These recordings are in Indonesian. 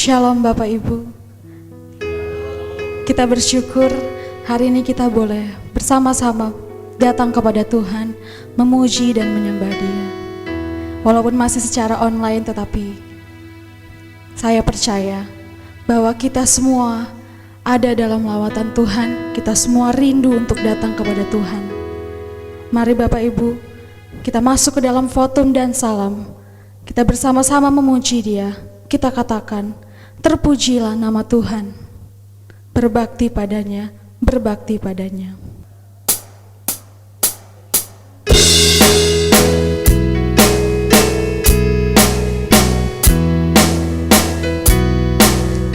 Shalom Bapak Ibu. Kita bersyukur hari ini kita boleh bersama-sama datang kepada Tuhan, memuji dan menyembah Dia. Walaupun masih secara online, tetapi saya percaya bahwa kita semua ada dalam lawatan Tuhan. Kita semua rindu untuk datang kepada Tuhan. Mari Bapak Ibu, kita masuk ke dalam votum dan salam. Kita bersama-sama memuji Dia. Kita katakan, terpujilah nama Tuhan. Berbakti padanya, berbakti padanya.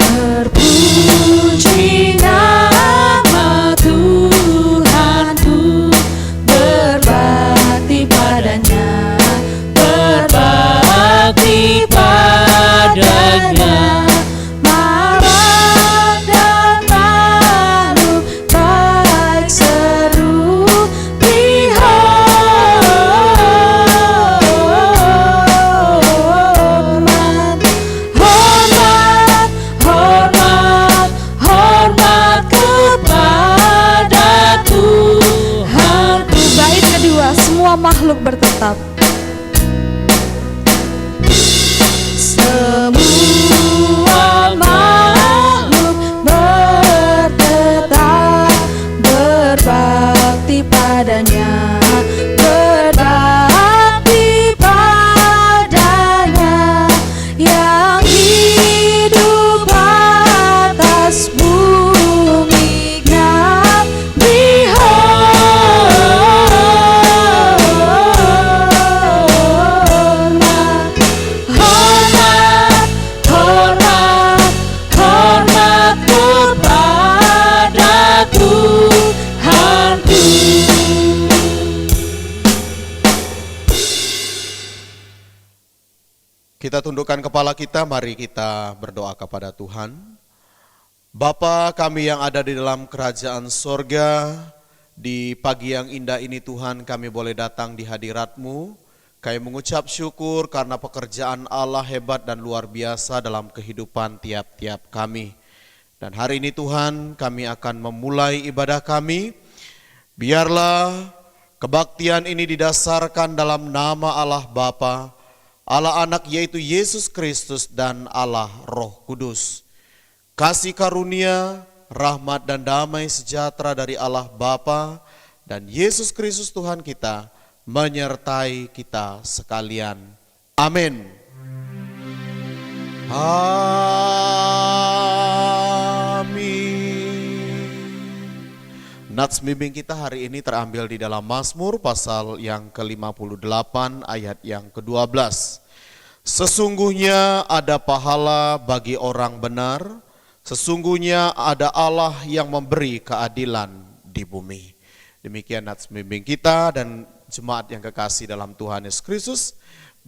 Terpuji nama Tuhanku, berbakti padanya, berbakti padanya. Marah dan malu, baik seru dihormat. Hormat kepada Tuhanku. Bait kedua, semua makhluk bertetap. Semua makhluk bertetap, berbakti padanya, berbakti padanya, yang hidup atas bumi genap dihormat. Hormat kepada Tuhanku. Kita tundukkan kepala kita, mari kita berdoa kepada Tuhan. Bapa kami yang ada di dalam kerajaan sorga, di pagi yang indah ini Tuhan kami boleh datang di hadirat-Mu. Kami mengucap syukur karena pekerjaan Allah hebat dan luar biasa dalam kehidupan tiap-tiap kami. Dan hari ini Tuhan kami akan memulai ibadah kami. Biarlah kebaktian ini didasarkan dalam nama Allah Bapa, Allah Anak yaitu Yesus Kristus dan Allah Roh Kudus. Kasih karunia, rahmat dan damai sejahtera dari Allah Bapa dan Yesus Kristus Tuhan kita menyertai kita sekalian. Amin. Amin. Nats bimbing kita hari ini terambil di dalam Mazmur pasal yang ke-58 ayat yang ke-12. Sesungguhnya ada pahala bagi orang benar, sesungguhnya ada Allah yang memberi keadilan di bumi. Demikian nats bimbing kita dan jemaat yang kekasih dalam Tuhan Yesus Kristus.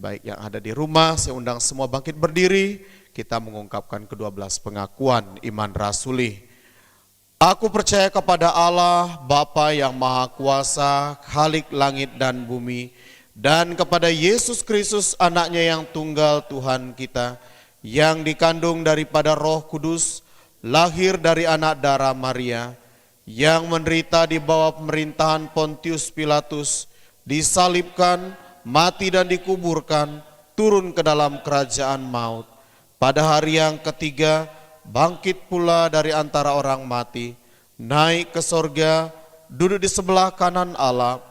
Baik yang ada di rumah, saya undang semua bangkit berdiri. Kita mengungkapkan ke-12 pengakuan iman rasuli. Aku percaya kepada Allah, Bapa yang Maha Kuasa, Khalik langit dan bumi, dan kepada Yesus Kristus anaknya yang tunggal Tuhan kita, yang dikandung daripada Roh Kudus, lahir dari anak darah Maria, yang menderita di bawah pemerintahan Pontius Pilatus, disalibkan, mati dan dikuburkan, turun ke dalam kerajaan maut. Pada hari yang ketiga, bangkit pula dari antara orang mati, naik ke sorga, duduk di sebelah kanan Allah,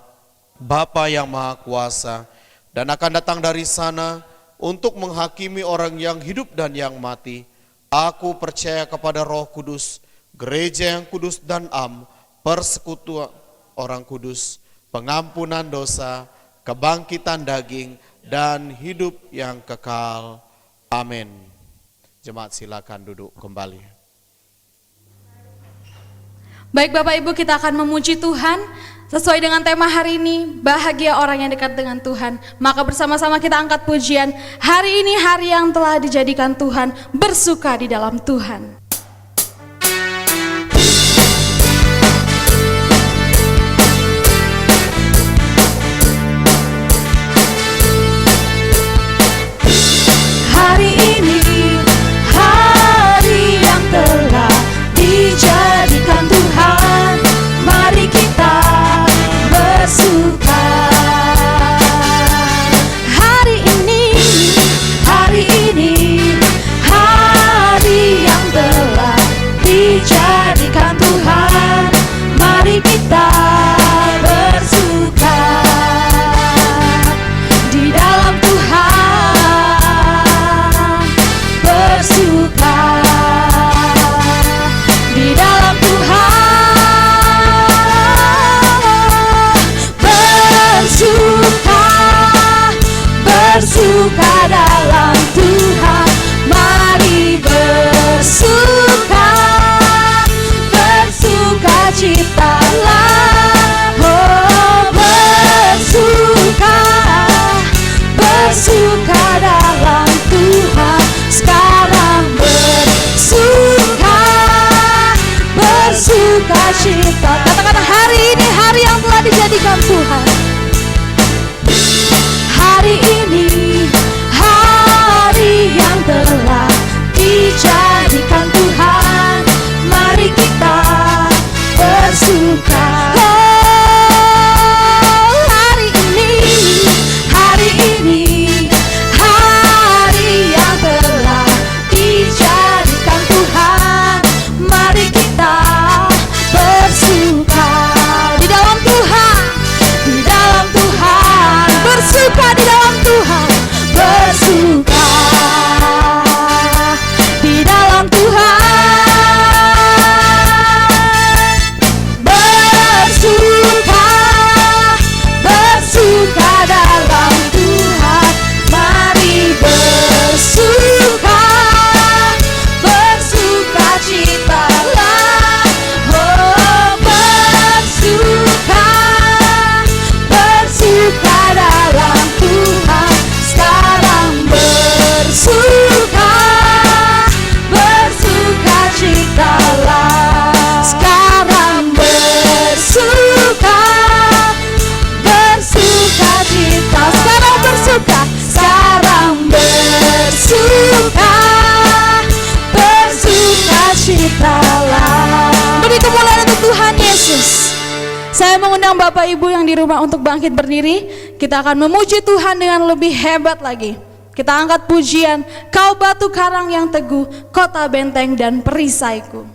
Bapa yang Maha Kuasa, dan akan datang dari sana untuk menghakimi orang yang hidup dan yang mati. Aku percaya kepada Roh Kudus, gereja yang kudus dan persekutuan orang kudus, pengampunan dosa, kebangkitan daging, dan hidup yang kekal. Amin. Jemaat silakan duduk kembali. Baik Bapak Ibu, kita akan memuji Tuhan sesuai dengan tema hari ini, bahagia orang yang dekat dengan Tuhan. Maka bersama-sama kita angkat pujian. Hari ini hari yang telah dijadikan Tuhan, bersuka di dalam Tuhan. Hari ini Saya mengundang Bapak Ibu yang di rumah untuk bangkit berdiri. Kita akan memuji Tuhan dengan lebih hebat lagi. Kita angkat pujian, Kau batu karang yang teguh, kota benteng dan perisaiku.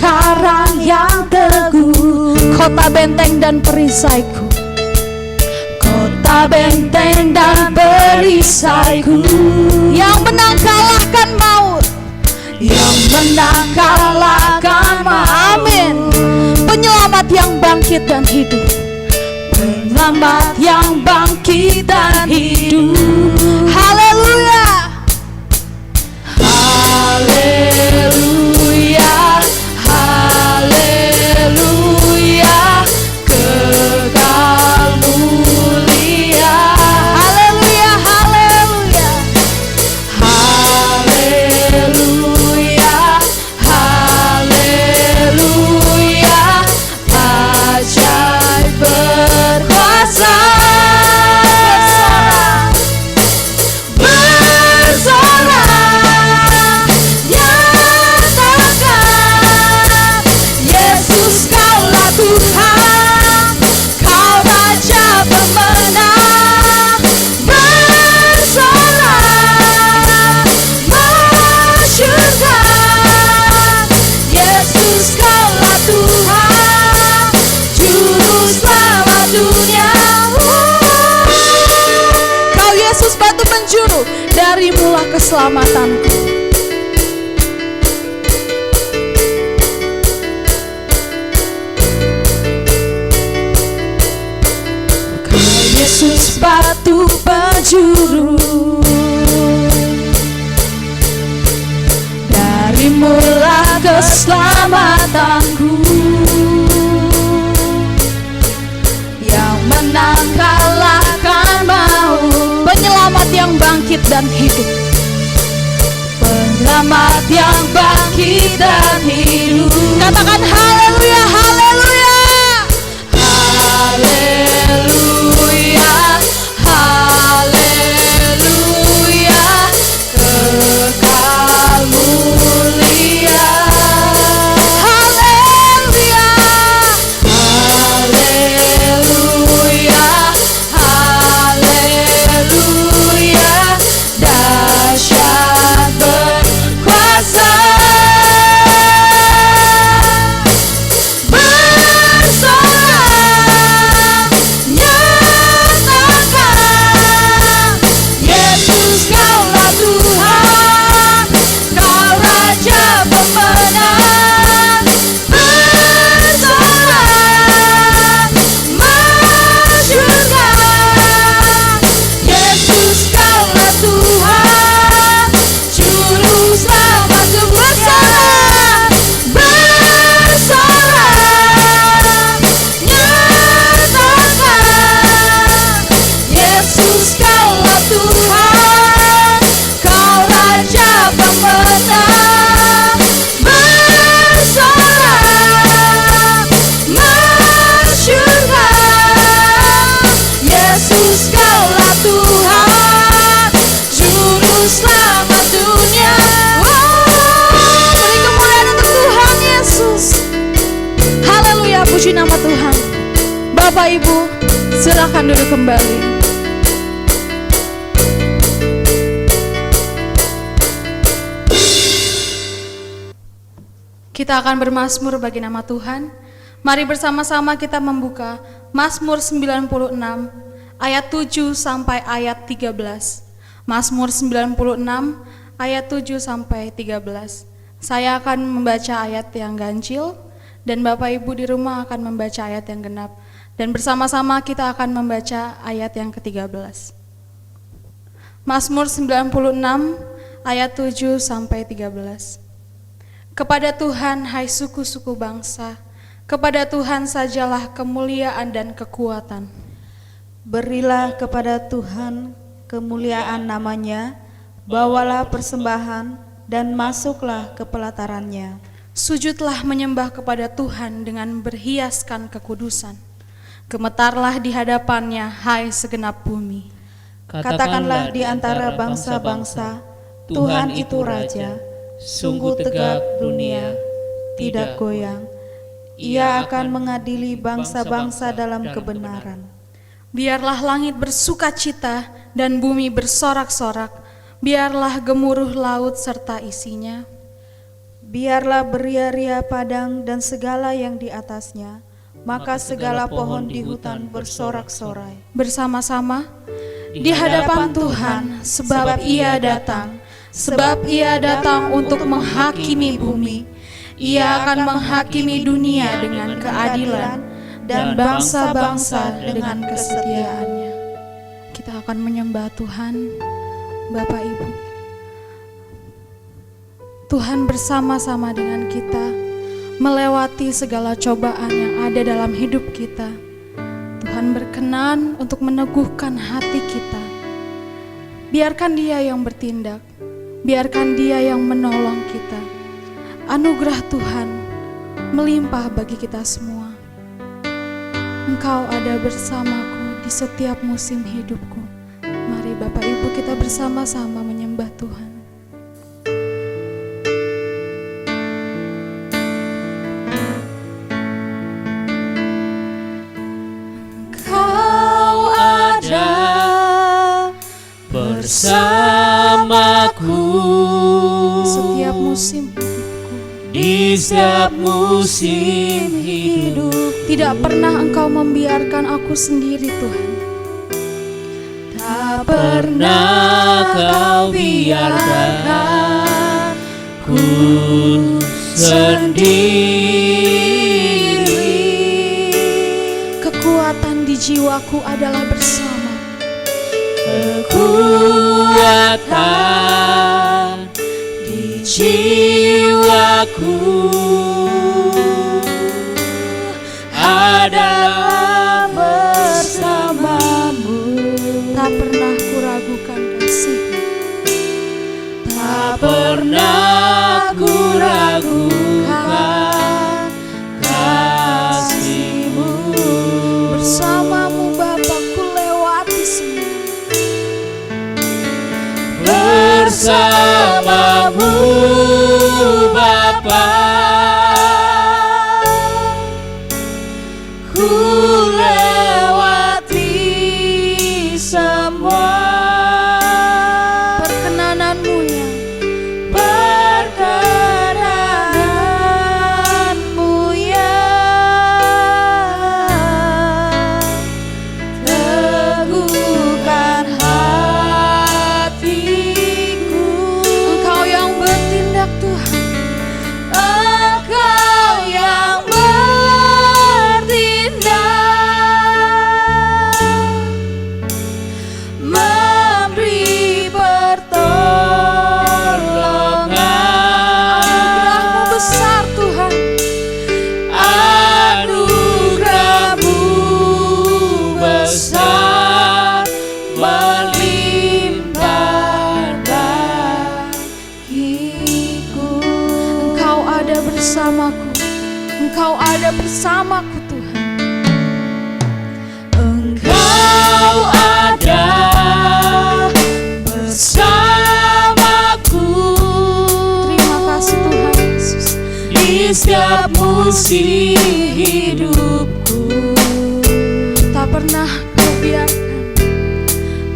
Karang yang teguh, kota benteng dan perisaiku, kota benteng dan perisaiku, yang menang kalahkan maut, yang menang kalahkan maut. Amin. Penyelamat yang bangkit dan hidup, penyelamat yang bangkit dan hidup. Haleluya, haleluya. Haleluya, kekal mulia. Haleluya, haleluya. Haleluya, haleluya. Ajaib berkuasa. Bersorak, nyatakan Yesus kaulah Tuhan, Kau Raja pemenang. Bersorak, masyurkan Yesus kaulah Tuhan, Juru Selamat dunia. Kau Yesus batu penjuru, dari mula keselamatanku. Yesus batu penjuru, dari mula keselamatanku, yang menang kalahkan maut, penyelamat yang bangkit dan hidup, penyelamat yang bangkit dan hidup. Katakan haleluya, haleluya. Haleluya, haleluya, kekal mulia. Haleluya, haleluya, haleluya, dahsyat berkuasa. Bapak Ibu, silakan duduk kembali. Kita akan bermazmur bagi nama Tuhan. Mari bersama-sama kita membuka Mazmur 96 ayat 7 sampai ayat 13. Mazmur 96 ayat 7 sampai 13. Saya akan membaca ayat yang ganjil dan Bapak Ibu di rumah akan membaca ayat yang genap. Dan bersama-sama kita akan membaca ayat yang ke-13. Mazmur 96 ayat 7 sampai 13. Kepada Tuhan, hai suku-suku bangsa, Kepada Tuhan sajalah kemuliaan dan kekuatan. Berilah kepada Tuhan kemuliaan namanya, bawalah persembahan dan masuklah ke pelatarannya. Sujudlah menyembah kepada Tuhan dengan berhiaskan kekudusan. Gemetarlah di hadapannya, hai segenap bumi. Katakanlah di antara bangsa-bangsa, Tuhan itu Raja, sungguh tegak dunia, tidak goyang. Ia akan mengadili bangsa-bangsa dalam kebenaran. Biarlah langit bersukacita dan bumi bersorak-sorak. Biarlah gemuruh laut serta isinya. Biarlah beria-ria padang dan segala yang di atasnya, maka segala pohon di hutan bersorak-sorai. Bersama-sama di hadapan Tuhan, sebab Ia datang. Sebab Ia datang untuk menghakimi bumi. Ia akan menghakimi dunia dengan keadilan dan bangsa-bangsa dengan kesetiaannya. Kita akan menyembah Tuhan, Bapak Ibu. Tuhan bersama-sama dengan kita melewati segala cobaan yang ada dalam hidup kita. Tuhan berkenan untuk meneguhkan hati kita. Biarkan Dia yang bertindak, biarkan Dia yang menolong kita. Anugerah Tuhan melimpah bagi kita semua. Engkau ada bersamaku di setiap musim hidupku. Mari Bapak Ibu kita bersama-sama menyembah Tuhan. Engkau ada bersamaku Setiap musim di setiap musim hidup. tidak pernah Engkau membiarkan aku sendiri, Tuhan. Tak pernah Kau biarkan ku sendiri. Kekuatan di jiwaku adalah bersama. Kekuatan di jiwaku adalah bersamamu. Tak pernah kuragukan kasih-Mu. Tak pernah ku ragukan kasih-Mu. Bersama-Mu Bapa ku lewati semua. Bersamamu Bapa, ku lewati semua. Perkenananmu yang Perkenanmu yang teguhkan hatiku. Engkau yang bertindak Tuhan. Engkau yang bertindak, memberi pertolongan. Anugerah-Mu besar Tuhan. Anugerah-Mu besar melimpah bagiku. Engkau ada bersamaku. Engkau ada bersamaku Tuhan. Engkau ada bersamaku Terima kasih Tuhan Yesus. di setiap musim hidupku. Tak pernah Kau biarkan.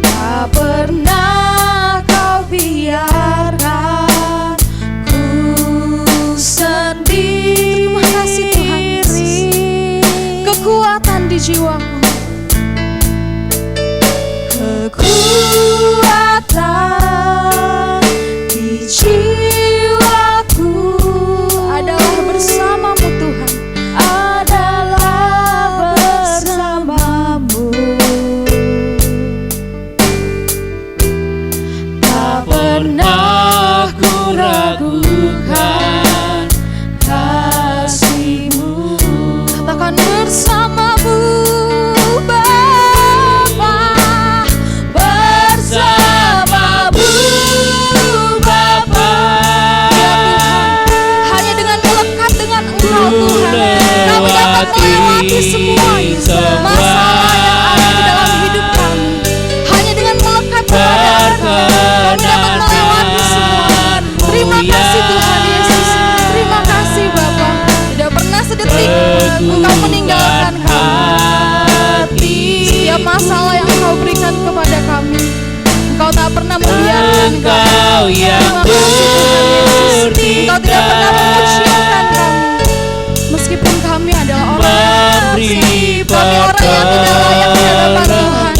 Tak pernah Kau biarkan ku sendiri. Terima kasih Tuhan Yesus. Kekuatan di jiwaku. Kekuatan di jiwaku Adalah bersama-Mu Tuhan. adalah bersamamu. Tak pernah ku ragukan kasih-Mu. melewati semua masalah yang ada di dalam hidup kami. Hanya dengan melekat kepada kami dapat melewati semua. Terima kasih Tuhan Yesus. Terima kasih Bapa. Tidak pernah sedetik Engkau meninggalkan kami. Setiap masalah yang Engkau berikan kepada kami, Engkau tak pernah membiarkan kami. Terima kasih Tuhan Yesus. Engkau tidak pernah mengecewakan kami. Meskipun kami adalah orang kami orang yang tidak layak di hadapan Tuhan,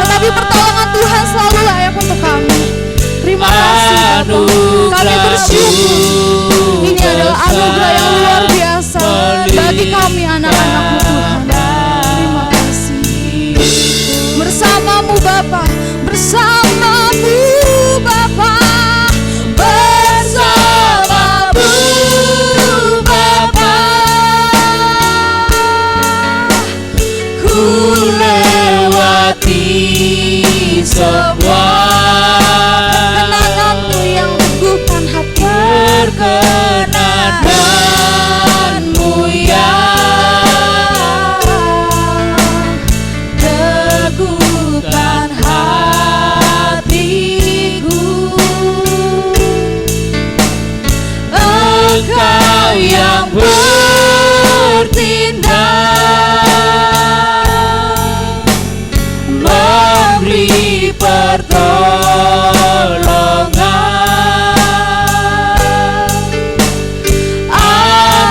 tetapi pertolongan Tuhan selalu layak untuk kami. Terima kasih Bapa. Kami bersyukur. Ini adalah anugerah yang luar biasa bagi kami anak-anak-Mu Tuhan. Terima kasih. Bersamamu Bapa, bersamamu Bapa, bersamamu Bapa, ku lewati semua kenangan-Mu yang teguhkan hati, perkenanan-Mu yang teguhkan hatiku. Engkau yang bertindak, memberi pertolongan,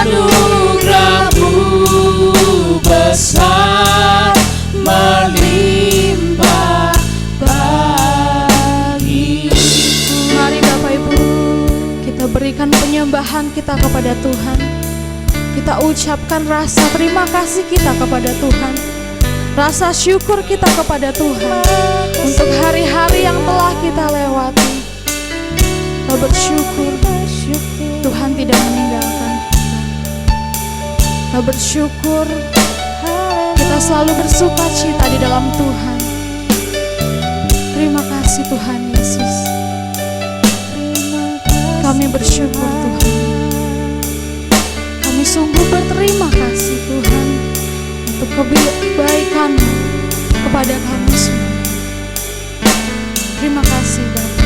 anugerah-Mu besar melimpah bagiku. Mari Bapak Ibu, kita berikan penyembahan kita kepada Tuhan. Kita ucapkan rasa terima kasih kita kepada Tuhan, rasa syukur kita kepada Tuhan untuk hari-hari yang telah kita lewati. Kita bersyukur Tuhan tidak meninggalkan kita. Kita bersyukur kita selalu bersukacita di dalam Tuhan. Terima kasih Tuhan Yesus. Kami bersyukur Tuhan. Kami sungguh berterima kasih Tuhan untuk kebaikan-Mu kepada kami semua. Terima kasih Bapa.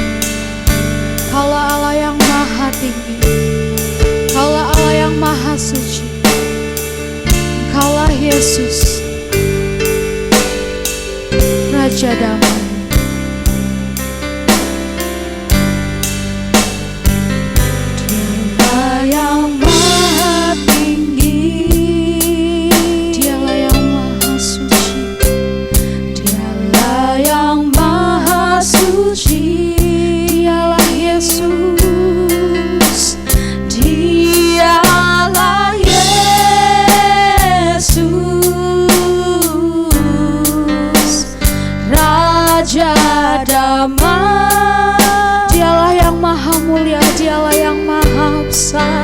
Kaulah Allah yang maha tinggi, Kaulah Allah yang maha suci, Kaulah Yesus, Raja damai. Dialah yang maha tinggi, Dialah yang maha suci, Dialah yang maha suci, Dialah Yesus, Dialah Yesus, Raja damai. Dialah yang maha mulia, Dialah yang maha besar,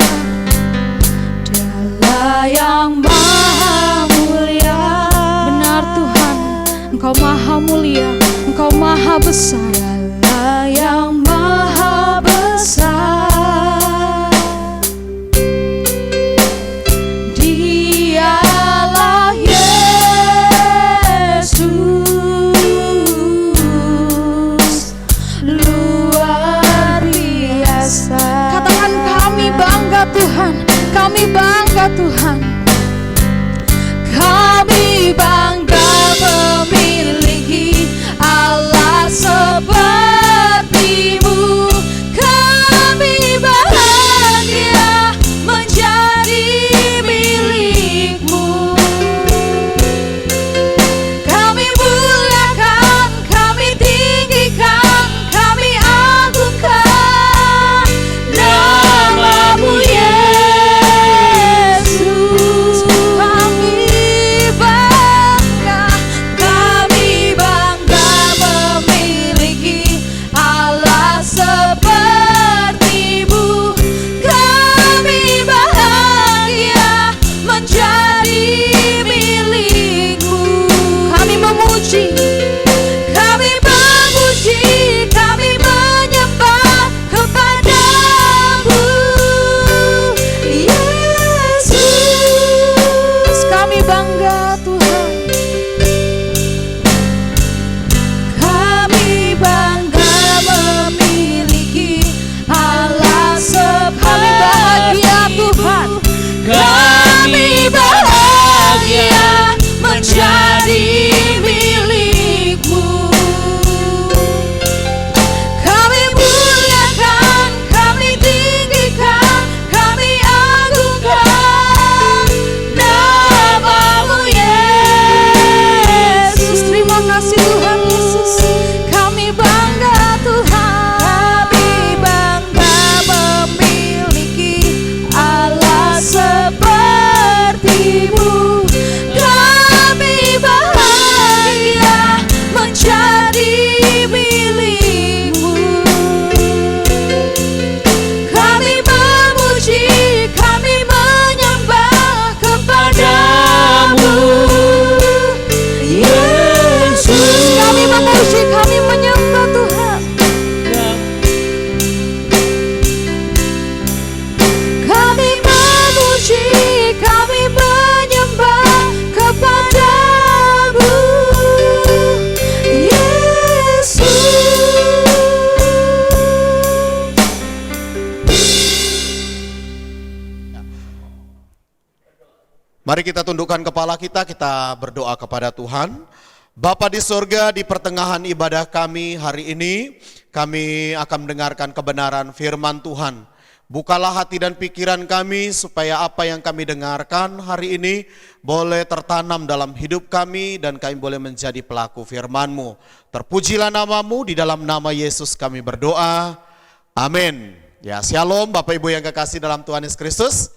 Dialah yang maha mulia. Benar Tuhan, Engkau maha mulia, Engkau maha besar, Dialah yang maha besar, Dialah Yesus, luar biasa. Katakan kami bangga Tuhan, kami bangga Tuhan, kami bangga memiliki Allah seperti-Mu. Kami bahagia menjadi milik-Mu. Kami muliakan, kami tinggikan, kami agungkan nama-Mu Yesus. Kami bangga Kami bahagia menjadi milik-Mu. Kami muliakan, kami tinggikan, kami agungkan nama-Mu Yesus. Terima kasih Tuhan Yesus. Kami bangga Tuhan. Kami bangga memiliki Allah seperti-Mu. Kami bahagia menjadi milik-Mu. Kami memuji, kami menyembah kepada-Mu Yesus. Kami memuji, kami menyembah Tuhan. Kami memuji, kami menyembah kepada-Mu Yesus. Mari kita tundukkan kepala kita berdoa kepada Tuhan. Bapa di sorga, di pertengahan ibadah kami hari ini, kami akan mendengarkan kebenaran firman Tuhan. Bukalah hati dan pikiran kami supaya apa yang kami dengarkan hari ini boleh tertanam dalam hidup kami dan kami boleh menjadi pelaku firman-Mu. Terpujilah nama-Mu, di dalam nama Yesus kami berdoa. Amin. Ya, shalom Bapak Ibu yang kekasih dalam Tuhan Yesus Kristus.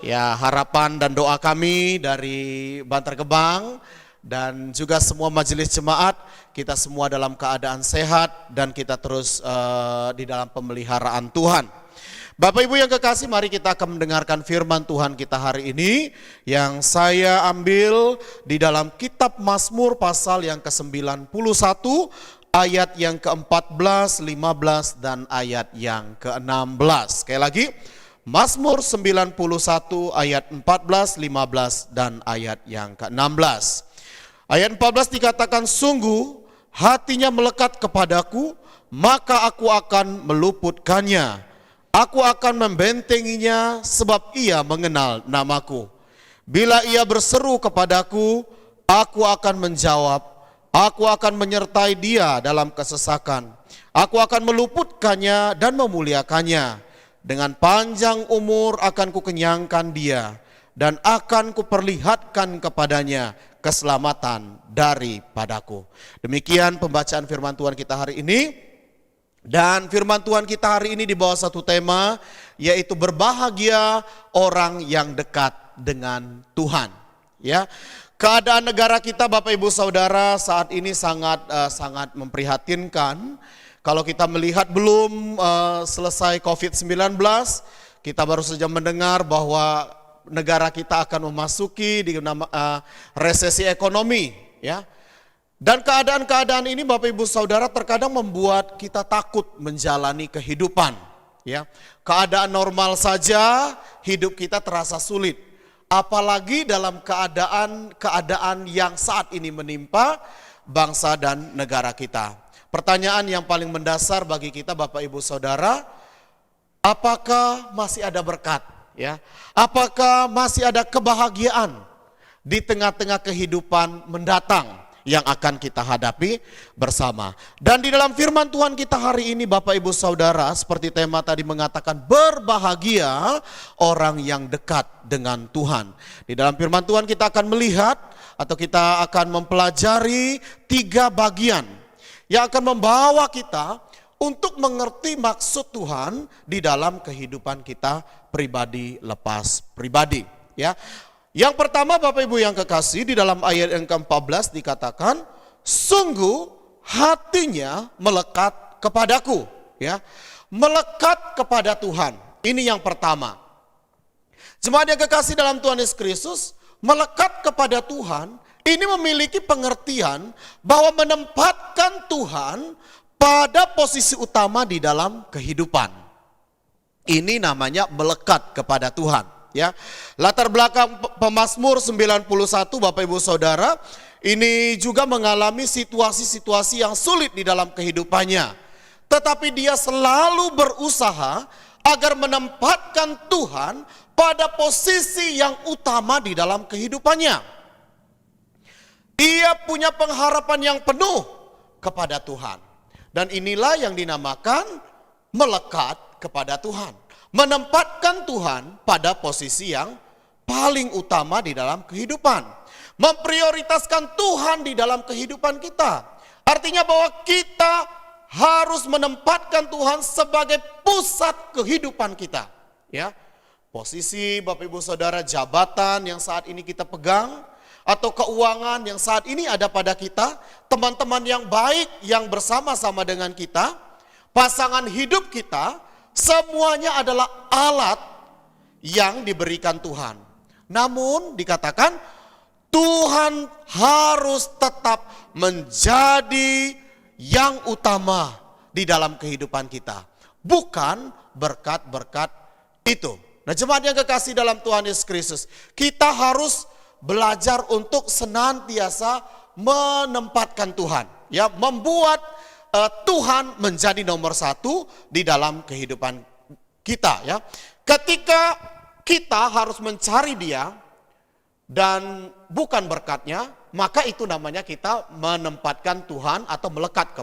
Ya, harapan dan doa kami dari Bantar Gebang dan juga semua majelis jemaat, kita semua dalam keadaan sehat dan kita terus di dalam pemeliharaan Tuhan. Bapak Ibu yang kekasih, mari kita akan mendengarkan firman Tuhan kita hari ini yang saya ambil di dalam kitab Mazmur pasal yang ke-91 ayat yang ke-14, 15 dan ayat yang ke-16. Sekali lagi, Mazmur 91 ayat 14, 15 dan ayat yang ke-16. Ayat 14 dikatakan, sungguh hatinya melekat kepadaku, maka aku akan meluputkannya. Aku akan membentenginya sebab ia mengenal namaku. Bila ia berseru kepadaku, aku akan menjawab. Aku akan menyertai dia dalam kesesakan. Aku akan meluputkannya dan memuliakannya. Dengan panjang umur akan kukenyangkan dia dan akan kuperlihatkan kepadanya keselamatan daripadaku. Demikian pembacaan firman Tuhan kita hari ini. Dan firman Tuhan kita hari ini di bawah satu tema, yaitu berbahagia orang yang dekat dengan Tuhan. Ya, keadaan negara kita Bapak Ibu Saudara saat ini sangat memprihatinkan. Kalau kita melihat belum selesai COVID-19, kita baru saja mendengar bahwa negara kita akan memasuki di resesi ekonomi, ya. Dan keadaan-keadaan ini Bapak Ibu Saudara terkadang membuat kita takut menjalani kehidupan, ya. Keadaan normal saja hidup kita terasa sulit, apalagi dalam keadaan yang saat ini menimpa bangsa dan negara kita. Pertanyaan yang paling mendasar bagi kita Bapak Ibu Saudara, apakah masih ada berkat, ya? Apakah masih ada kebahagiaan di tengah-tengah kehidupan mendatang yang akan kita hadapi bersama? Dan di dalam firman Tuhan kita hari ini Bapak Ibu Saudara, seperti tema tadi mengatakan, berbahagia orang yang dekat dengan Tuhan. Di dalam firman Tuhan kita akan melihat atau kita akan mempelajari 3 bagian yang akan membawa kita untuk mengerti maksud Tuhan di dalam kehidupan kita pribadi lepas pribadi, ya. Yang pertama Bapak Ibu yang kekasih, di dalam ayat yang ke-14 dikatakan, sungguh hatinya melekat kepadaku, ya. Melekat kepada Tuhan. Ini yang pertama. Jemaat yang kekasih dalam Tuhan Yesus Kristus, melekat kepada Tuhan ini memiliki pengertian bahwa menempatkan Tuhan pada posisi utama di dalam kehidupan. Ini namanya melekat kepada Tuhan, ya. Latar belakang pemazmur 91 Bapak Ibu Saudara, ini juga mengalami situasi-situasi yang sulit di dalam kehidupannya. Tetapi dia selalu berusaha agar menempatkan Tuhan pada posisi yang utama di dalam kehidupannya. Ia punya pengharapan yang penuh kepada Tuhan. Dan inilah yang dinamakan melekat kepada Tuhan. Menempatkan Tuhan pada posisi yang paling utama di dalam kehidupan. Memprioritaskan Tuhan di dalam kehidupan kita. Artinya bahwa kita harus menempatkan Tuhan sebagai pusat kehidupan kita. Ya, posisi Bapak Ibu Saudara, jabatan yang saat ini kita pegang, atau keuangan yang saat ini ada pada kita, teman-teman yang baik yang bersama-sama dengan kita, pasangan hidup kita, semuanya adalah alat yang diberikan Tuhan. Namun dikatakan Tuhan harus tetap menjadi yang utama di dalam kehidupan kita, bukan berkat-berkat itu. Nah, jemaat yang kekasih dalam Tuhan Yesus Kristus, kita harus belajar untuk senantiasa menempatkan Tuhan, ya, membuat Tuhan menjadi nomor satu di dalam kehidupan kita, ya. Ketika kita harus mencari Dia dan bukan berkatnya, maka itu namanya kita menempatkan Tuhan atau melekat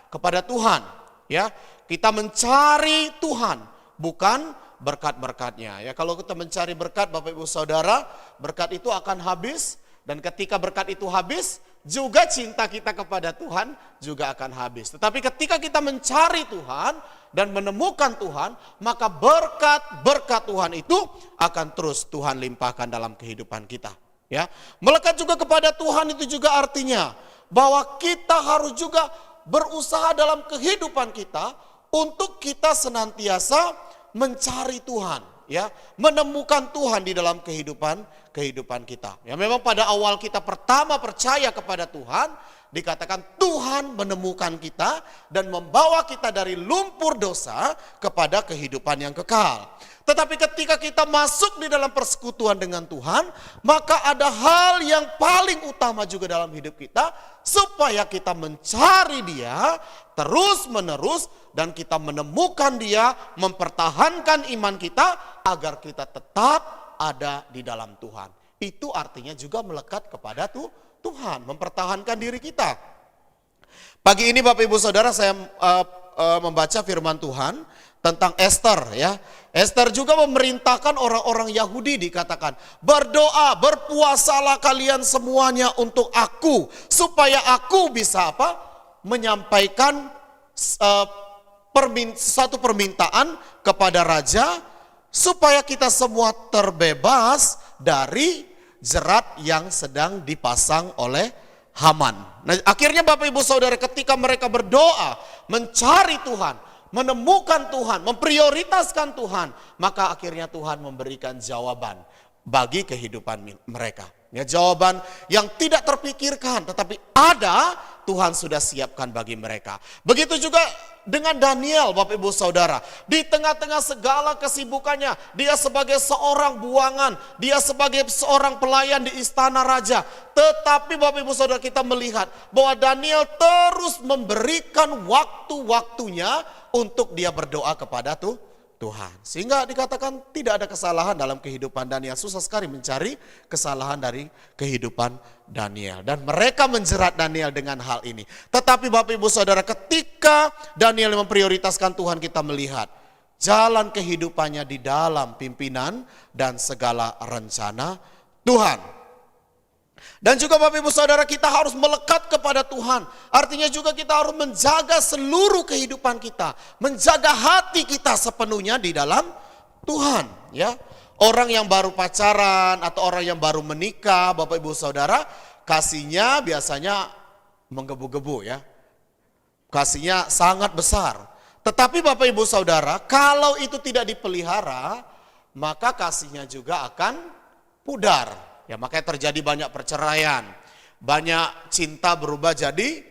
kepada Tuhan, ya. Kita mencari Tuhan, bukan berkat-berkatnya, ya. Kalau kita mencari berkat, Bapak Ibu Saudara, berkat itu akan habis, dan ketika berkat itu habis, juga cinta kita kepada Tuhan juga akan habis. Tetapi ketika kita mencari Tuhan dan menemukan Tuhan, maka berkat-berkat Tuhan itu akan terus Tuhan limpahkan dalam kehidupan kita, ya. Melekat juga kepada Tuhan itu juga artinya bahwa kita harus juga berusaha dalam kehidupan kita untuk kita senantiasa mencari Tuhan, ya, menemukan Tuhan di dalam kehidupan kita. Ya, memang pada awal kita pertama percaya kepada Tuhan, dikatakan Tuhan menemukan kita dan membawa kita dari lumpur dosa kepada kehidupan yang kekal. Tetapi ketika kita masuk di dalam persekutuan dengan Tuhan, maka ada hal yang paling utama juga dalam hidup kita, supaya kita mencari Dia terus menerus dan kita menemukan Dia, mempertahankan iman kita agar kita tetap ada di dalam Tuhan. Itu artinya juga melekat kepada Tuhan, mempertahankan diri kita. Pagi ini Bapak Ibu Saudara, saya membaca firman Tuhan tentang Esther, ya. Esther juga memerintahkan orang-orang Yahudi, dikatakan, berdoa, berpuasalah kalian semuanya untuk aku, supaya aku bisa apa? Menyampaikan satu permintaan kepada raja, supaya kita semua terbebas dari jerat yang sedang dipasang oleh Haman. Nah, akhirnya Bapak Ibu Saudara, ketika mereka berdoa, mencari Tuhan, menemukan Tuhan, memprioritaskan Tuhan, maka akhirnya Tuhan memberikan jawaban bagi kehidupan mereka. Ya, jawaban yang tidak terpikirkan, tetapi ada, Tuhan sudah siapkan bagi mereka. Begitu juga dengan Daniel, Bapak Ibu Saudara. Di tengah-tengah segala kesibukannya, dia sebagai seorang buangan, dia sebagai seorang pelayan di istana raja. Tetapi Bapak Ibu Saudara, kita melihat bahwa Daniel terus memberikan waktu-waktunya untuk dia berdoa kepada Tuhan. Sehingga dikatakan tidak ada kesalahan dalam kehidupan Daniel. Susah sekali mencari kesalahan dari kehidupan Daniel. Dan mereka menjerat Daniel dengan hal ini. Tetapi Bapak Ibu Saudara, ketika Daniel memprioritaskan Tuhan, kita melihat jalan kehidupannya di dalam pimpinan dan segala rencana Tuhan. Dan juga Bapak Ibu Saudara, kita harus melekat kepada Tuhan. Artinya juga kita harus menjaga seluruh kehidupan kita, menjaga hati kita sepenuhnya di dalam Tuhan, ya. Orang yang baru pacaran atau orang yang baru menikah, Bapak Ibu Saudara, kasihnya biasanya menggebu-gebu, ya. Kasihnya sangat besar. Tetapi Bapak Ibu Saudara, kalau itu tidak dipelihara, maka kasihnya juga akan pudar. Ya, makanya terjadi banyak perceraian, banyak cinta berubah jadi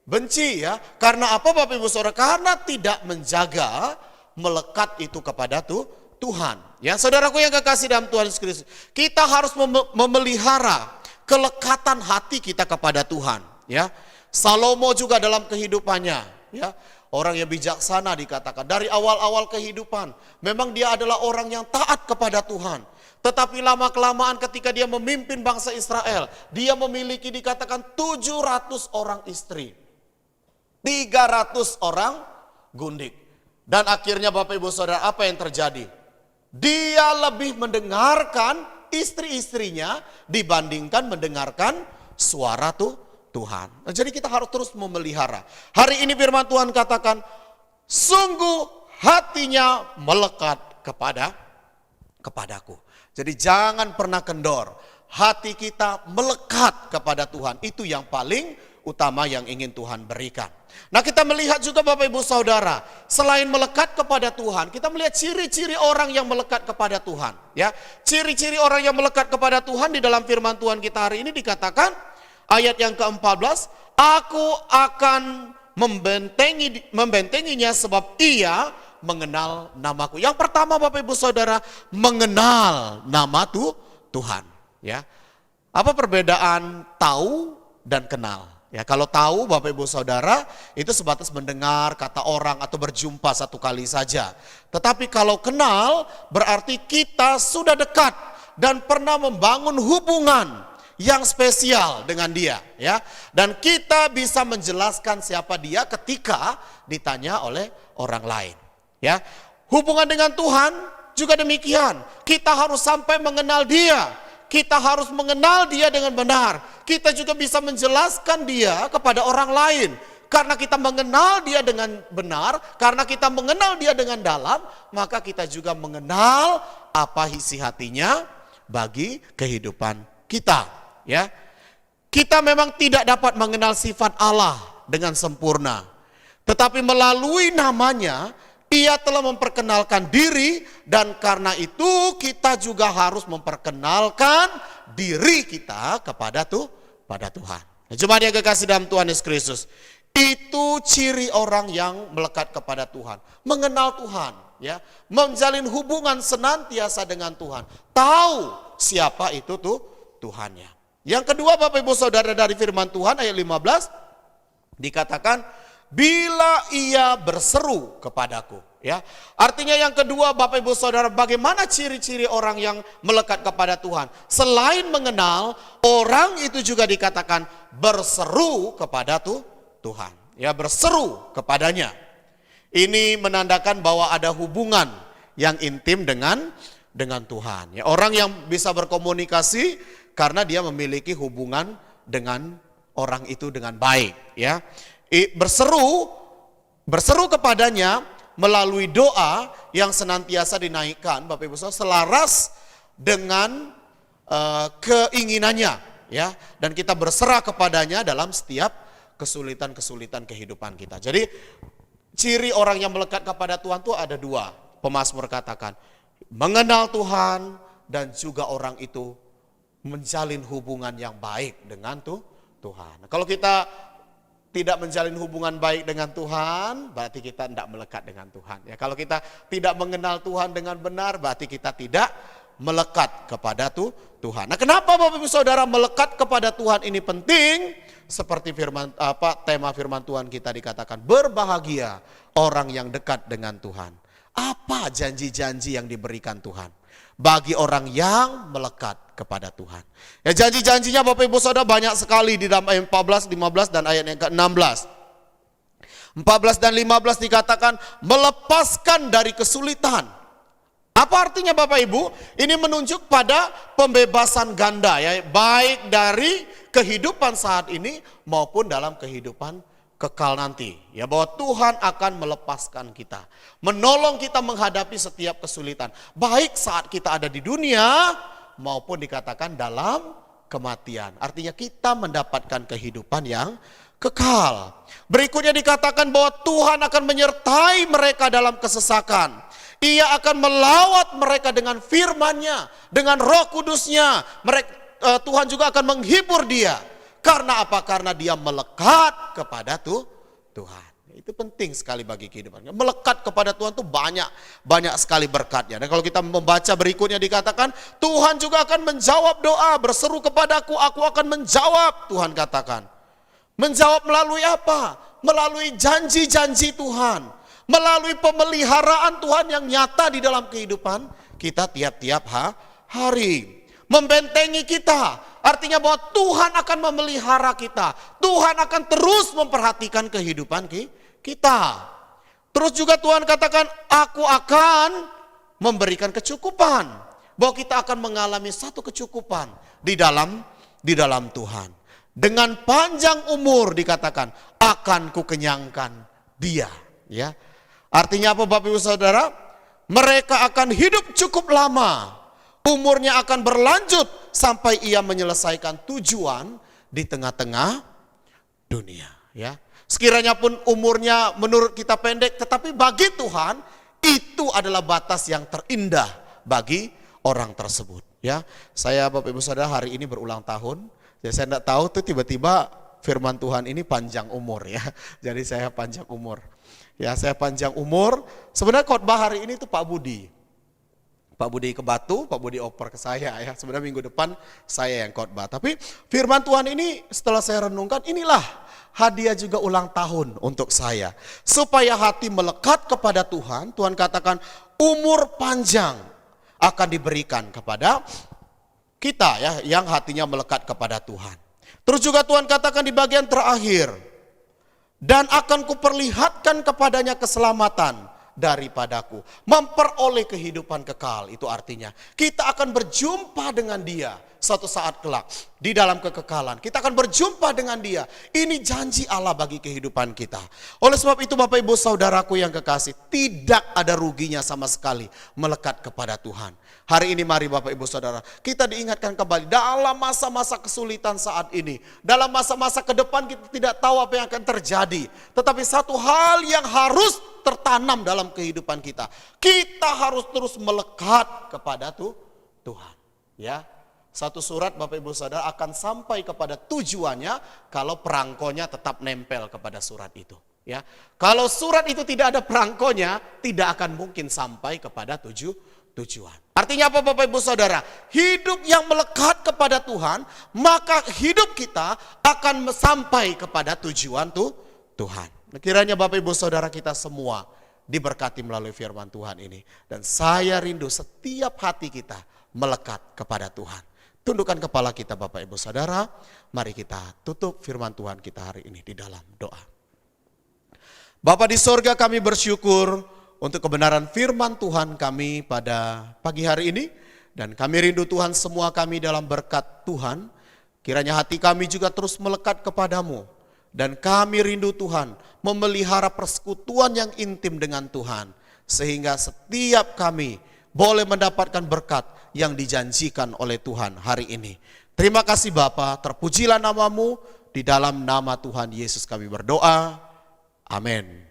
benci, ya. Karena apa Bapak Ibu Saudara? Karena tidak menjaga melekat itu kepada Tuhan. Ya, saudaraku yang kekasih dalam Tuhan Yesus Kristus, kita harus memelihara kelekatan hati kita kepada Tuhan, ya. Salomo juga dalam kehidupannya, ya. Orang yang bijaksana dikatakan dari awal-awal kehidupan. Memang dia adalah orang yang taat kepada Tuhan. Tetapi lama-kelamaan ketika dia memimpin bangsa Israel, dia memiliki dikatakan 700 orang istri. 300 orang gundik. Dan akhirnya Bapak Ibu Saudara, apa yang terjadi? Dia lebih mendengarkan istri-istrinya dibandingkan mendengarkan suara Tuhan. Nah, jadi kita harus terus memelihara. Hari ini firman Tuhan katakan, sungguh hatinya melekat kepadaku. Jadi jangan pernah kendor. Hati kita melekat kepada Tuhan. Itu yang paling utama yang ingin Tuhan berikan. Nah, kita melihat juga Bapak Ibu Saudara, selain melekat kepada Tuhan, kita melihat ciri-ciri orang yang melekat kepada Tuhan. Ya, ciri-ciri orang yang melekat kepada Tuhan di dalam firman Tuhan kita hari ini dikatakan, ayat yang ke-14, aku akan membentenginya sebab ia mengenal namaku. Yang pertama Bapak Ibu Saudara, mengenal nama Tuhan. Ya, apa perbedaan tahu dan kenal? Ya, kalau tahu Bapak Ibu Saudara itu sebatas mendengar kata orang atau berjumpa satu kali saja. Tetapi kalau kenal berarti kita sudah dekat dan pernah membangun hubungan yang spesial dengan dia, ya. Dan kita bisa menjelaskan siapa dia ketika ditanya oleh orang lain, ya. Hubungan dengan Tuhan juga demikian. Kita harus sampai mengenal dia. Kita harus mengenal dia dengan benar. Kita juga bisa menjelaskan dia kepada orang lain. Karena kita mengenal dia dengan benar, karena kita mengenal dia dengan dalam, maka kita juga mengenal apa isi hatinya bagi kehidupan kita. Ya, kita memang tidak dapat mengenal sifat Allah dengan sempurna. Tetapi melalui namanya, Ia telah memperkenalkan diri dan karena itu kita juga harus memperkenalkan diri kita kepada Tuhan. Jemaat yang kekasih dalam Tuhan Yesus Kristus, itu ciri orang yang melekat kepada Tuhan, mengenal Tuhan, ya, menjalin hubungan senantiasa dengan Tuhan, tahu siapa itu Tuhannya. Yang kedua Bapak Ibu Saudara dari firman Tuhan ayat 15 dikatakan, bila ia berseru kepadaku, ya. Artinya yang kedua Bapak Ibu Saudara, bagaimana ciri-ciri orang yang melekat kepada Tuhan? Selain mengenal, orang itu juga dikatakan berseru kepada Tuhan. Ya, berseru kepadanya. Ini menandakan bahwa ada hubungan yang intim dengan Tuhan. Ya, orang yang bisa berkomunikasi karena dia memiliki hubungan dengan orang itu dengan baik, ya. Berseru kepadanya melalui doa yang senantiasa dinaikkan Bapak Ibu Saudara selaras dengan keinginannya, ya, dan kita berserah kepadanya dalam setiap kesulitan-kesulitan kehidupan kita. Jadi ciri orang yang melekat kepada Tuhan itu ada dua. Pemazmur katakan mengenal Tuhan dan juga orang itu menjalin hubungan yang baik dengan Tuhan. Nah, kalau kita tidak menjalin hubungan baik dengan Tuhan, berarti kita tidak melekat dengan Tuhan. Ya, kalau kita tidak mengenal Tuhan dengan benar, berarti kita tidak melekat kepada Tuhan. Nah, kenapa Bapak Ibu Saudara melekat kepada Tuhan ini penting? Seperti tema firman Tuhan kita dikatakan, berbahagia orang yang dekat dengan Tuhan. Apa janji-janji yang diberikan Tuhan bagi orang yang melekat kepada Tuhan? Ya, janji-janjinya Bapak Ibu Saudara banyak sekali di dalam ayat 14, 15 dan ayat yang ke-16. 14 dan 15 dikatakan melepaskan dari kesulitan. Apa artinya Bapak Ibu? Ini menunjuk pada pembebasan ganda, ya, baik dari kehidupan saat ini maupun dalam kehidupan kekal nanti, ya, bahwa Tuhan akan melepaskan kita, menolong kita menghadapi setiap kesulitan, baik saat kita ada di dunia maupun dikatakan dalam kematian. Artinya kita mendapatkan kehidupan yang kekal. Berikutnya dikatakan bahwa Tuhan akan menyertai mereka dalam kesesakan. Ia akan melawat mereka dengan firman-Nya, dengan Roh Kudus-Nya. Tuhan juga akan menghibur dia. Karena apa? Karena dia melekat kepada Tuhan. Itu penting sekali bagi kehidupannya. Melekat kepada Tuhan itu banyak sekali berkatnya. Dan kalau kita membaca berikutnya dikatakan, Tuhan juga akan menjawab doa, berseru kepadaku, aku akan menjawab, Tuhan katakan. Menjawab melalui apa? melalui janji-janji Tuhan, melalui pemeliharaan Tuhan yang nyata di dalam kehidupan kita tiap-tiap hari. Membentengi kita, artinya bahwa Tuhan akan memelihara kita. Tuhan akan terus memperhatikan kehidupan kita. Terus juga Tuhan katakan, aku akan memberikan kecukupan. Bahwa kita akan mengalami satu kecukupan di dalam Tuhan. Dengan panjang umur dikatakan, akan kukenyangkan dia. Ya, artinya apa Bapak Ibu Saudara? Mereka akan hidup cukup lama. Umurnya akan berlanjut sampai ia menyelesaikan tujuan di tengah-tengah dunia. Ya, sekiranya pun umurnya menurut kita pendek, tetapi bagi Tuhan itu adalah batas yang terindah bagi orang tersebut. Ya, saya Bapak Ibu Saudara hari ini berulang tahun. Jadi saya tidak tahu tuh tiba-tiba firman Tuhan ini panjang umur ya. Jadi saya panjang umur. Ya, saya panjang umur. Sebenarnya khotbah hari ini tuh Pak Budi ke Batu, Pak Budi oper ke saya ya. Sebenarnya minggu depan saya yang khotbah. Tapi firman Tuhan ini setelah saya renungkan, inilah hadiah juga ulang tahun untuk saya. Supaya hati melekat kepada Tuhan, Tuhan katakan umur panjang akan diberikan kepada kita ya, yang hatinya melekat kepada Tuhan. Terus juga Tuhan katakan di bagian terakhir, dan akan kuperlihatkan kepadanya keselamatan daripadaku, memperoleh kehidupan kekal. Itu artinya kita akan berjumpa dengan dia suatu saat kelak di dalam kekekalan. Kita akan berjumpa dengan dia. Ini janji Allah bagi kehidupan kita. Oleh sebab itu Bapak Ibu Saudaraku yang kekasih, tidak ada ruginya sama sekali melekat kepada Tuhan. Hari ini mari Bapak Ibu Saudara, kita diingatkan kembali dalam masa-masa kesulitan saat ini. Dalam masa-masa ke depan kita tidak tahu apa yang akan terjadi. Tetapi satu hal yang harus tertanam dalam kehidupan kita. Kita harus terus melekat kepada Tuhan. Ya, satu surat Bapak Ibu Saudara akan sampai kepada tujuannya kalau perangkonya tetap nempel kepada surat itu. Ya, kalau surat itu tidak ada perangkonya, tidak akan mungkin sampai kepada tujuan. Artinya apa Bapak Ibu Saudara? Hidup yang melekat kepada Tuhan, maka hidup kita akan sampai kepada tujuan Tuhan. Kiranya Bapak Ibu Saudara kita semua diberkati melalui firman Tuhan ini. Dan saya rindu setiap hati kita melekat kepada Tuhan. Tundukkan kepala kita Bapak Ibu Saudara, mari kita tutup firman Tuhan kita hari ini di dalam doa. Bapa di sorga, kami bersyukur untuk kebenaran firman Tuhan kami pada pagi hari ini. Dan kami rindu Tuhan semua kami dalam berkat Tuhan. Kiranya hati kami juga terus melekat kepadamu. Dan kami rindu Tuhan memelihara persekutuan yang intim dengan Tuhan. Sehingga setiap kami boleh mendapatkan berkat yang dijanjikan oleh Tuhan hari ini. Terima kasih Bapa, terpujilah namamu. Di dalam nama Tuhan Yesus kami berdoa. Amin.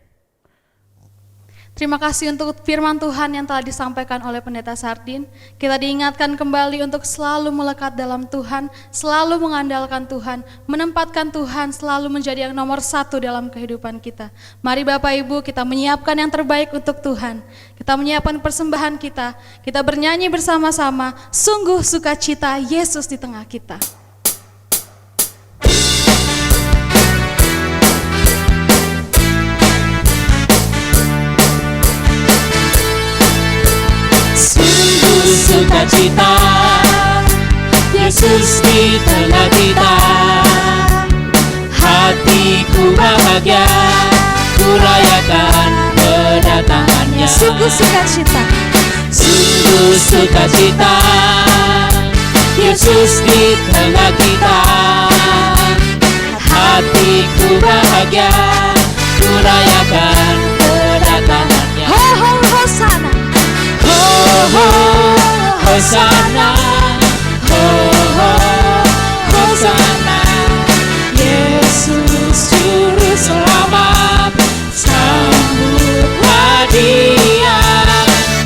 Terima kasih untuk firman Tuhan yang telah disampaikan oleh Pendeta Sardin. Kita diingatkan kembali untuk selalu melekat dalam Tuhan, selalu mengandalkan Tuhan, menempatkan Tuhan selalu menjadi yang nomor satu dalam kehidupan kita. Mari Bapak Ibu, kita menyiapkan yang terbaik untuk Tuhan. Kita menyiapkan persembahan kita, kita bernyanyi bersama-sama, sungguh sukacita Yesus di tengah kita. Sukacita Yesus di tengah kita, hatiku bahagia, ku rayakan kedatangannya. Sungguh sukacita, sungguh sukacita Yesus di tengah kita, hatiku bahagia, ku rayakan kedatangannya. Ho ho hosana, ho ho Hosana, ho ho Hosana, Yesus Juru Selamat, sambutlah Dia.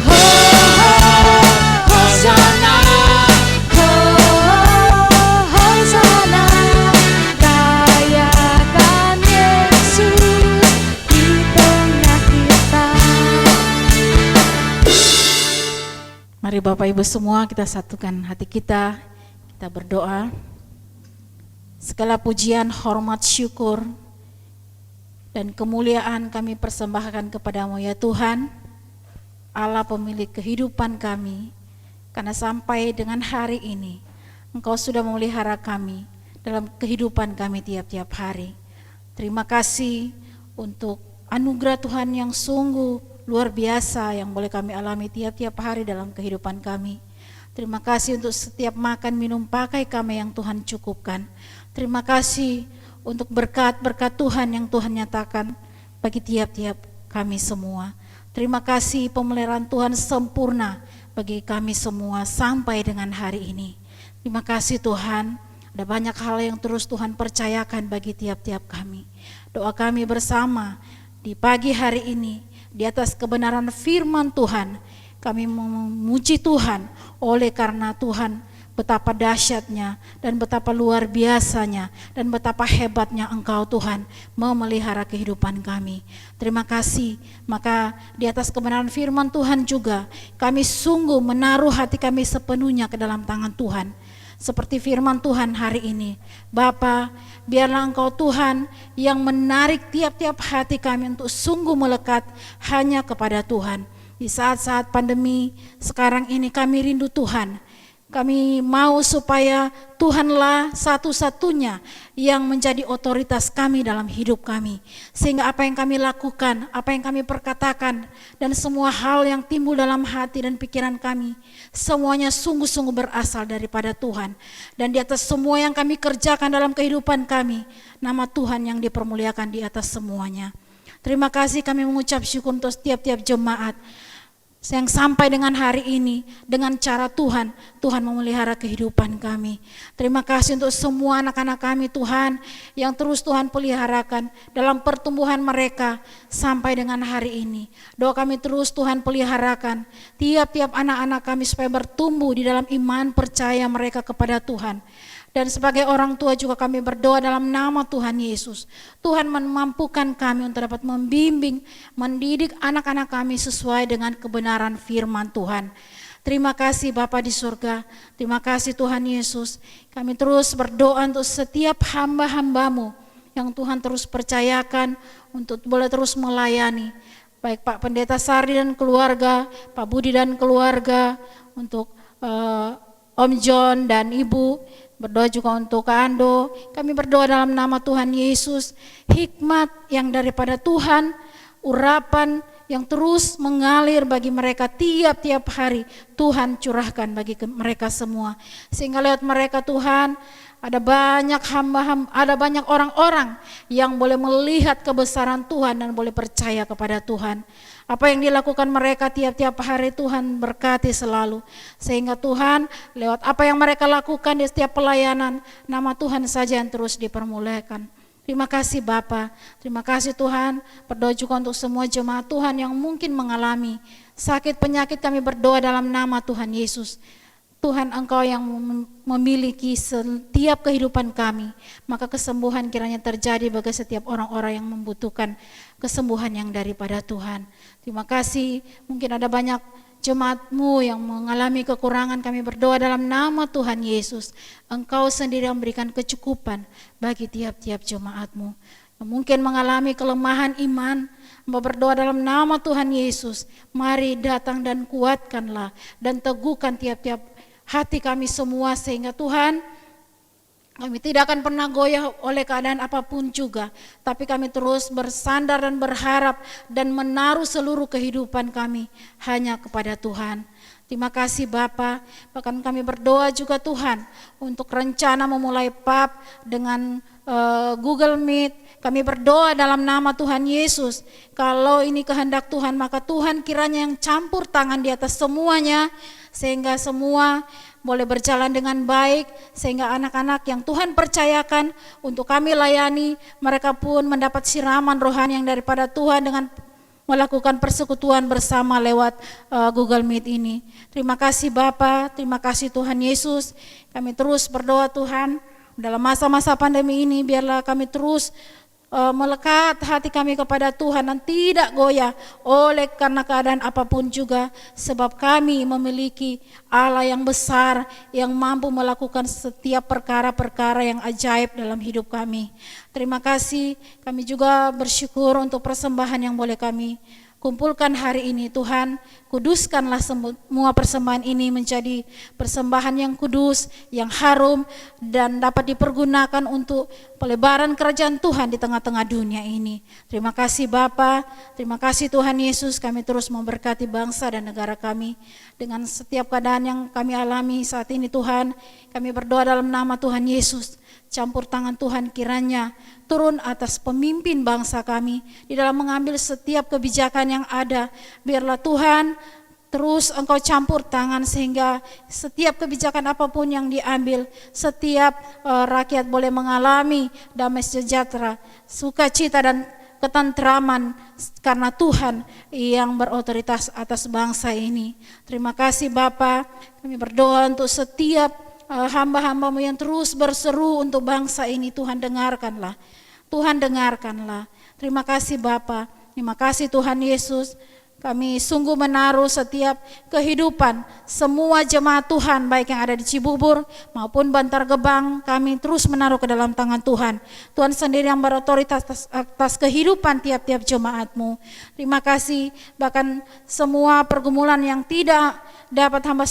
Ho ho Hosana, ho hosana, rayakan Yesus di tengah kita. Mari Bapak Ibu semua kita satukan hati kita berdoa. Segala pujian, hormat, syukur dan kemuliaan kami persembahkan kepadamu ya Tuhan, Allah pemilik kehidupan kami, karena sampai dengan hari ini Engkau sudah memelihara kami dalam kehidupan kami tiap-tiap hari. Terima kasih untuk anugerah Tuhan yang sungguh luar biasa yang boleh kami alami tiap-tiap hari dalam kehidupan kami. Terima kasih untuk setiap makan, minum, pakai kami yang Tuhan cukupkan. Terima kasih untuk berkat-berkat Tuhan yang Tuhan nyatakan bagi tiap-tiap kami semua. Terima kasih pemeliharaan Tuhan sempurna bagi kami semua sampai dengan hari ini. Terima kasih Tuhan, ada banyak hal yang terus Tuhan percayakan bagi tiap-tiap kami. Doa kami bersama di pagi hari ini, di atas kebenaran firman Tuhan, kami memuji Tuhan oleh karena Tuhan betapa dahsyatnya dan betapa luar biasanya dan betapa hebatnya Engkau Tuhan memelihara kehidupan kami. Terima kasih. Maka di atas kebenaran firman Tuhan juga kami sungguh menaruh hati kami sepenuhnya ke dalam tangan Tuhan. Seperti firman Tuhan hari ini, Bapa, biarlah Engkau Tuhan yang menarik tiap-tiap hati kami untuk sungguh melekat hanya kepada Tuhan. Di saat-saat pandemi sekarang ini kami rindu Tuhan. Kami mau supaya Tuhanlah satu-satunya yang menjadi otoritas kami dalam hidup kami. Sehingga apa yang kami lakukan, apa yang kami perkatakan, dan semua hal yang timbul dalam hati dan pikiran kami, semuanya sungguh-sungguh berasal daripada Tuhan. Dan di atas semua yang kami kerjakan dalam kehidupan kami, nama Tuhan yang dipermuliakan di atas semuanya. Terima kasih, kami mengucap syukur untuk setiap-tiap jemaat yang sampai dengan hari ini dengan cara Tuhan memelihara kehidupan kami. Terima kasih untuk semua anak-anak kami Tuhan yang terus Tuhan peliharakan dalam pertumbuhan mereka sampai dengan hari ini. Doa kami terus Tuhan peliharakan tiap-tiap anak-anak kami supaya bertumbuh di dalam iman percaya mereka kepada Tuhan. Dan sebagai orang tua juga kami berdoa dalam nama Tuhan Yesus. Tuhan memampukan kami untuk dapat membimbing, mendidik anak-anak kami sesuai dengan kebenaran firman Tuhan. Terima kasih Bapa di surga, terima kasih Tuhan Yesus. Kami terus berdoa untuk setiap hamba-hambamu yang Tuhan terus percayakan untuk boleh terus melayani. Baik Pak Pendeta Sardi dan keluarga, Pak Budi dan keluarga, untuk Om John dan Ibu. Berdoa juga untuk Kak Ando. Kami berdoa dalam nama Tuhan Yesus, hikmat yang daripada Tuhan, urapan yang terus mengalir bagi mereka tiap-tiap hari, Tuhan curahkan bagi mereka semua. Sehingga lewat mereka Tuhan, ada banyak hamba-hamba, ada banyak orang-orang yang boleh melihat kebesaran Tuhan dan boleh percaya kepada Tuhan. Apa yang dilakukan mereka tiap-tiap hari Tuhan berkati selalu. Sehingga Tuhan lewat apa yang mereka lakukan di setiap pelayanan, nama Tuhan saja yang terus dipermuliakan. Terima kasih Bapa, terima kasih Tuhan. Berdoa juga untuk semua jemaat Tuhan yang mungkin mengalami sakit penyakit, kami berdoa dalam nama Tuhan Yesus. Tuhan Engkau yang memiliki setiap kehidupan kami, maka kesembuhan kiranya terjadi bagi setiap orang-orang yang membutuhkan kesembuhan yang daripada Tuhan. Terima kasih, mungkin ada banyak jemaat-Mu yang mengalami kekurangan, kami berdoa dalam nama Tuhan Yesus. Engkau sendiri yang memberikan kecukupan bagi tiap-tiap jemaat-Mu. Yang mungkin mengalami kelemahan iman, berdoa dalam nama Tuhan Yesus. Mari datang dan kuatkanlah dan teguhkan tiap-tiap hati kami semua, sehingga Tuhan kami tidak akan pernah goyah oleh keadaan apapun juga, tapi kami terus bersandar dan berharap dan menaruh seluruh kehidupan kami hanya kepada Tuhan. Terima kasih Bapa. Bahkan kami berdoa juga Tuhan untuk rencana memulai PAP dengan Google Meet. Kami berdoa dalam nama Tuhan Yesus, kalau ini kehendak Tuhan, maka Tuhan kiranya yang campur tangan di atas semuanya, sehingga semua boleh berjalan dengan baik, sehingga anak-anak yang Tuhan percayakan untuk kami layani, mereka pun mendapat siraman rohani yang daripada Tuhan dengan melakukan persekutuan bersama lewat Google Meet ini. Terima kasih Bapa, terima kasih Tuhan Yesus. Kami terus berdoa Tuhan, dalam masa-masa pandemi ini biarlah kami terus melekat hati kami kepada Tuhan dan tidak goyah oleh karena keadaan apapun juga, sebab kami memiliki Allah yang besar yang mampu melakukan setiap perkara-perkara yang ajaib dalam hidup kami. Terima kasih, kami juga bersyukur untuk persembahan yang boleh kami kumpulkan hari ini. Tuhan, kuduskanlah semua persembahan ini menjadi persembahan yang kudus, yang harum, dan dapat dipergunakan untuk pelebaran kerajaan Tuhan di tengah-tengah dunia ini. Terima kasih Bapa, terima kasih Tuhan Yesus, kami terus memberkati bangsa dan negara kami. Dengan setiap keadaan yang kami alami saat ini Tuhan, kami berdoa dalam nama Tuhan Yesus. Campur tangan Tuhan kiranya turun atas pemimpin bangsa kami di dalam mengambil setiap kebijakan yang ada. Biarlah Tuhan terus Engkau campur tangan sehingga setiap kebijakan apapun yang diambil, setiap rakyat boleh mengalami damai sejahtera, sukacita dan ketentraman karena Tuhan yang berotoritas atas bangsa ini. Terima kasih Bapa, kami berdoa untuk setiap hamba-hambamu yang terus berseru untuk bangsa ini. Tuhan dengarkanlah, Tuhan dengarkanlah. Terima kasih Bapa, terima kasih Tuhan Yesus. Kami sungguh menaruh setiap kehidupan semua jemaat Tuhan, baik yang ada di Cibubur maupun Bantar Gebang, kami terus menaruh ke dalam tangan Tuhan. Tuhan sendiri yang berotoritas atas kehidupan tiap-tiap jemaat-Mu. Terima kasih, bahkan semua pergumulan yang tidak dapat hamba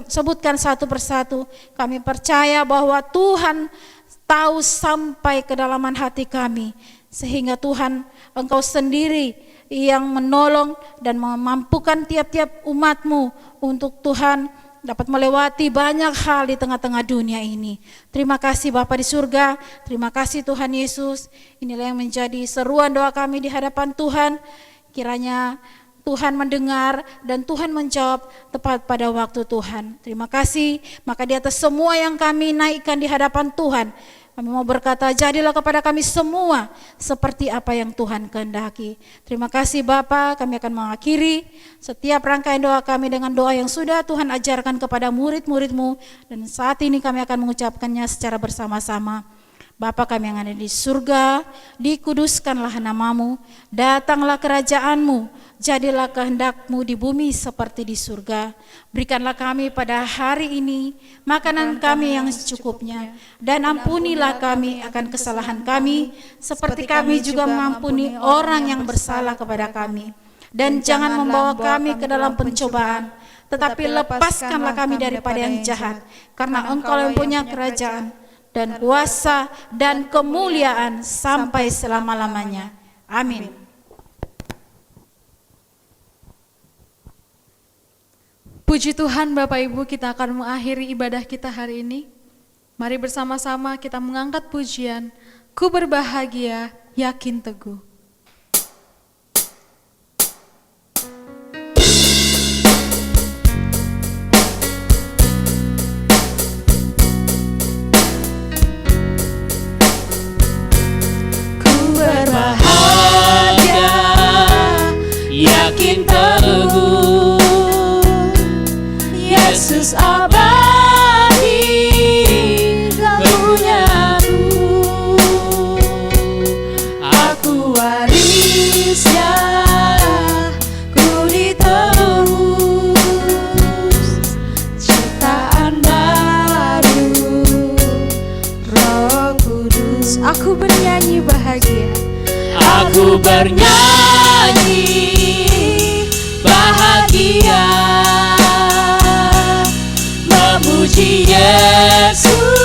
sebutkan satu persatu, kami percaya bahwa Tuhan tahu sampai kedalaman hati kami, sehingga Tuhan Engkau sendiri yang menolong dan memampukan tiap-tiap umat-Mu untuk Tuhan dapat melewati banyak hal di tengah-tengah dunia ini. Terima kasih Bapa di surga, terima kasih Tuhan Yesus. Inilah yang menjadi seruan doa kami di hadapan Tuhan. Kiranya Tuhan mendengar dan Tuhan menjawab tepat pada waktu Tuhan. Terima kasih, maka di atas semua yang kami naikkan di hadapan Tuhan, kami mau berkata, jadilah kepada kami semua seperti apa yang Tuhan kehendaki. Terima kasih Bapa, kami akan mengakhiri setiap rangkaian doa kami dengan doa yang sudah Tuhan ajarkan kepada murid-murid-Mu. Dan saat ini kami akan mengucapkannya secara bersama-sama. Bapa kami yang ada di surga, dikuduskanlah nama-Mu, datanglah kerajaan-Mu, jadilah kehendak-Mu di bumi seperti di surga. Berikanlah kami pada hari ini makanan kami yang secukupnya, dan ampunilah kami akan kesalahan kami, seperti kami juga mengampuni orang yang bersalah kepada kami. Dan jangan membawa kami ke dalam pencobaan, tetapi lepaskanlah kami daripada yang jahat, karena Engkau yang punya kerajaan, dan kuasa dan kemuliaan sampai selama-lamanya. Amin. Puji Tuhan Bapak Ibu, kita akan mengakhiri ibadah kita hari ini. Mari bersama-sama kita mengangkat pujian, Ku berbahagia, yakin teguh. Berbahagia, yakin teguh, Yesus abadi punyaku. Aku warisnya, ku ditebus, ciptaan baru, Roh Kudus. Aku bernyanyi bahagia. Aku bernyanyi bahagia, memuji Yesus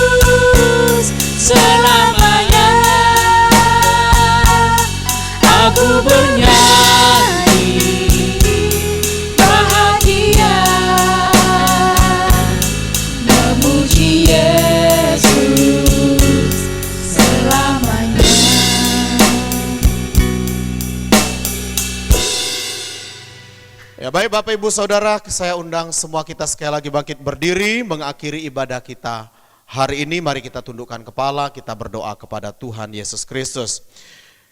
selamanya. Aku bernyanyi bahagia, memuji Yesus selamanya. Ya baik Bapak Ibu Saudara, saya undang semua kita sekali lagi bangkit berdiri mengakhiri ibadah kita hari ini. Mari kita tundukkan kepala, kita berdoa kepada Tuhan Yesus Kristus.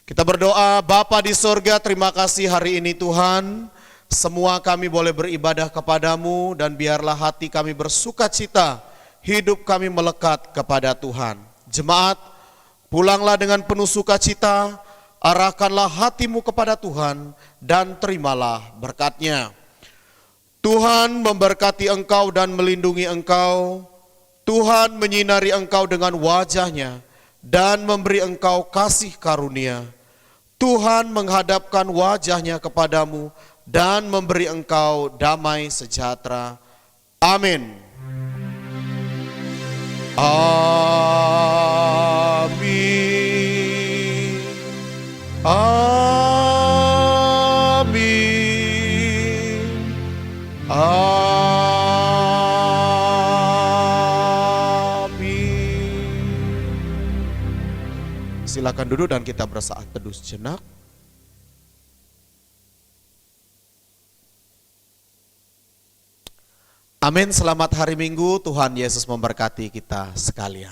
Kita berdoa, Bapa di sorga, terima kasih hari ini Tuhan. Semua kami boleh beribadah kepadamu dan biarlah hati kami bersuka cita, hidup kami melekat kepada Tuhan. Jemaat, pulanglah dengan penuh sukacita, arahkanlah hatimu kepada Tuhan dan terimalah berkat-Nya. Tuhan memberkati engkau dan melindungi engkau. Tuhan menyinari engkau dengan wajah-Nya dan memberi engkau kasih karunia. Tuhan menghadapkan wajah-Nya kepadamu dan memberi engkau damai sejahtera. Amin. Amin. Amin. Amin. Silakan duduk dan kita bersaat teduh sejenak. Amin. Selamat hari Minggu. Tuhan Yesus memberkati kita sekalian.